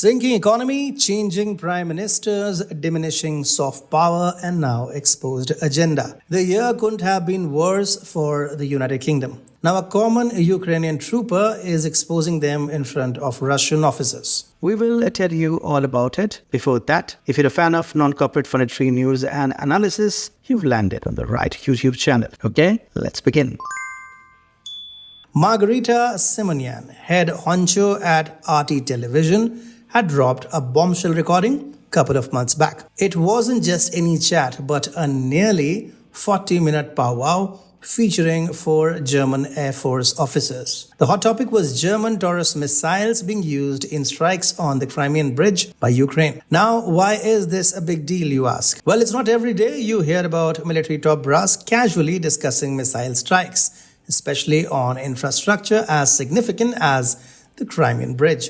Sinking economy, changing prime ministers, diminishing soft power, and now exposed agenda. The year couldn't have been worse for the United Kingdom. Now, a common Ukrainian trooper is exposing them in front of Russian officers. We will tell you all about it. Before that, if you're a fan of non-corporate monetary news and analysis, you've landed on the right YouTube channel. Okay, let's begin. Margarita Simonian, head honcho at RT Television, had dropped a bombshell recording a couple of months back. It wasn't just any chat, but a nearly 40-minute powwow featuring 4 German Air Force officers. The hot topic was German Taurus missiles being used in strikes on the Crimean Bridge by Ukraine. Now, why is this a big deal, you ask? Well, it's not every day you hear about military top brass casually discussing missile strikes, especially on infrastructure as significant as the Crimean Bridge.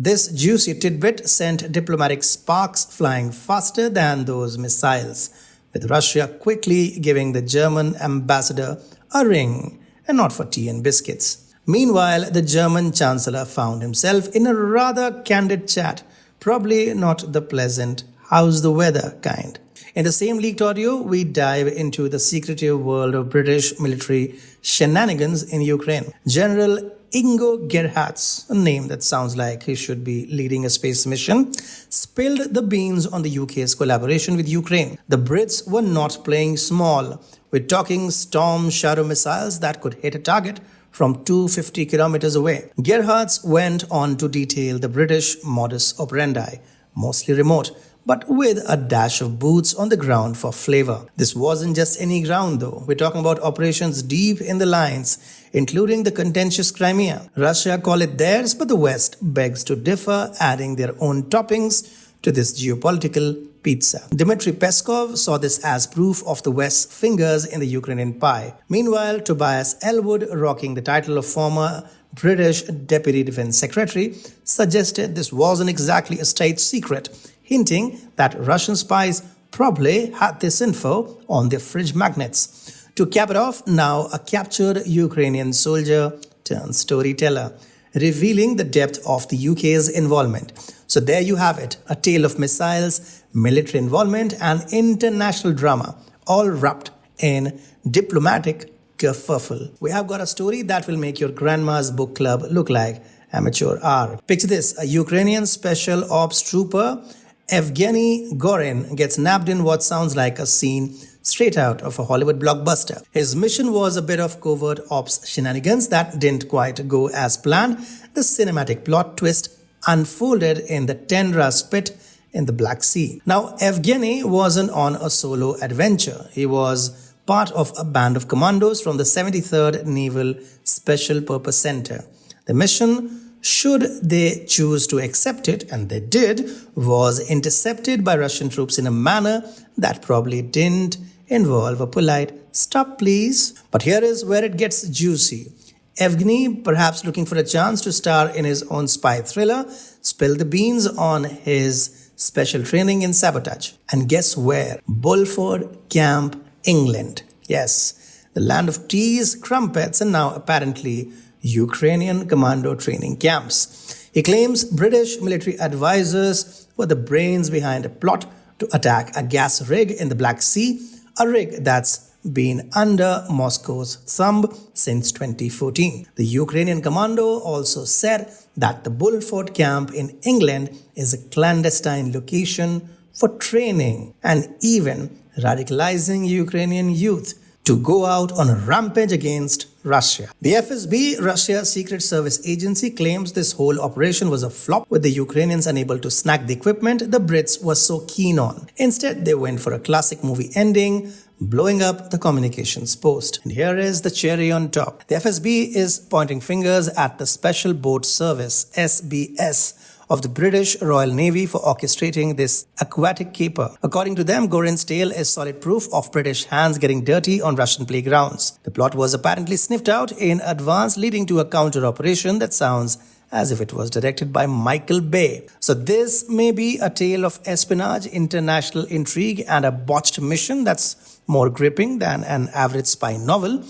This juicy tidbit sent diplomatic sparks flying faster than those missiles, with Russia quickly giving the German ambassador a ring, and not for tea and biscuits. Meanwhile, the German chancellor found himself in a rather candid chat, probably not the pleasant how's the weather kind. In the same leaked audio, we dive into the secretive world of British military shenanigans in Ukraine. General Ingo Gerhards, a name that sounds like he should be leading a space mission, spilled the beans on the UK's collaboration with Ukraine. The Brits were not playing small. We're talking Storm Shadow missiles that could hit a target from 250 kilometers away. Gerhards went on to detail the British modus operandi, mostly remote, but with a dash of boots on the ground for flavor. This wasn't just any ground though. We're talking about operations deep in the lines, including the contentious Crimea. Russia call it theirs, but the West begs to differ, adding their own toppings to this geopolitical pizza. Dmitry Peskov saw this as proof of the West's fingers in the Ukrainian pie. Meanwhile, Tobias Ellwood, rocking the title of former British Deputy Defense Secretary, suggested this wasn't exactly a state secret, hinting that Russian spies probably had this info on their fridge magnets. To cap it off, now a captured Ukrainian soldier turned storyteller, revealing the depth of the UK's involvement. So there you have it, a tale of missiles, military involvement, and international drama, all wrapped in diplomatic kerfuffle. We have got a story that will make your grandma's book club look like amateur hour. Picture this, a Ukrainian special ops trooper, Evgeny Gorin, gets nabbed in what sounds like a scene straight out of a Hollywood blockbuster. His mission was a bit of covert ops shenanigans that didn't quite go as planned. The cinematic plot twist unfolded in the Tendra Spit in the Black Sea. Now, Evgeny wasn't on a solo adventure. He was part of a band of commandos from the 73rd Naval Special Purpose Center. The mission, should they choose to accept it, and they did, was intercepted by Russian troops in a manner that probably didn't involve a polite "stop please." But here is where it gets juicy. Evgeny, perhaps looking for a chance to star in his own spy thriller, spilled the beans on his special training in sabotage. And guess where? Bulford Camp, England. Yes, the land of teas, crumpets, and now apparently Ukrainian commando training camps. He claims British military advisors were the brains behind a plot to attack a gas rig in the Black Sea, a rig that's been under Moscow's thumb since 2014. The Ukrainian commando also said that the Bulford camp in England is a clandestine location for training and even radicalizing Ukrainian youth to go out on a rampage against Russia. The FSB, Russia's Secret Service agency, claims this whole operation was a flop, with the Ukrainians unable to snag the equipment the Brits were so keen on. Instead, they went for a classic movie ending, blowing up the communications post. And here is the cherry on top. The FSB is pointing fingers at the Special Boat Service, SBS, of the British Royal Navy for orchestrating this aquatic caper. According to them, Gorin's tale is solid proof of British hands getting dirty on Russian playgrounds. The plot was apparently sniffed out in advance, leading to a counter-operation that sounds as if it was directed by Michael Bay. So this may be a tale of espionage, international intrigue, and a botched mission that's more gripping than an average spy novel.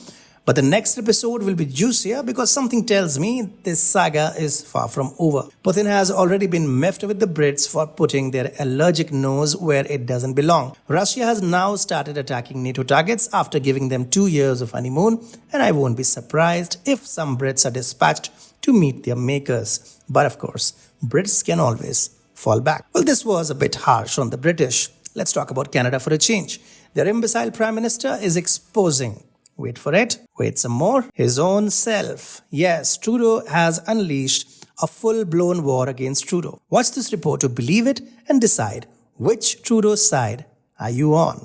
But the next episode will be juicier because something tells me this saga is far from over. Putin has already been miffed with the Brits for putting their allergic nose where it doesn't belong. Russia has now started attacking NATO targets after giving them 2 years of honeymoon, and I won't be surprised if some Brits are dispatched to meet their makers. But of course, Brits can always fall back. Well, this was a bit harsh on the British. Let's talk about Canada for a change. Their imbecile Prime Minister is exposing, wait for it, wait some more, his own self. Yes, Trudeau has unleashed a full-blown war against Trudeau. Watch this report to believe it and decide which Trudeau side are you on.